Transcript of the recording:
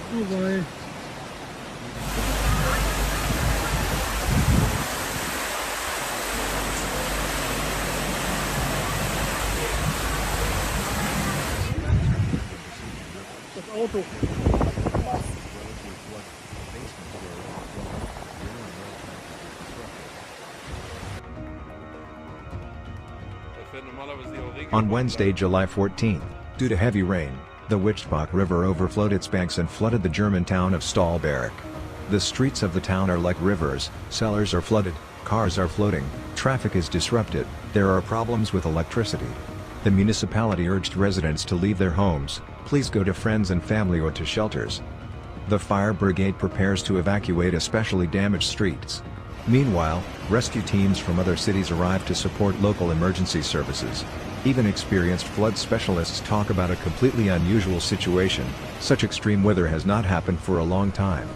Oh boy. Das Auto. On Wednesday, July 14, due to heavy rain, the Wichtbach River overflowed its banks and flooded the German town of Stahlberg. The streets of the town are like rivers, cellars are flooded, cars are floating, traffic is disrupted, there are problems with electricity. The municipality urged residents to leave their homes, please go to friends and family or to shelters. The fire brigade prepares to evacuate especially damaged streets. Meanwhile, rescue teams from other cities arrive to support local emergency services. Even experienced flood specialists talk about a completely unusual situation. Such extreme weather has not happened for a long time.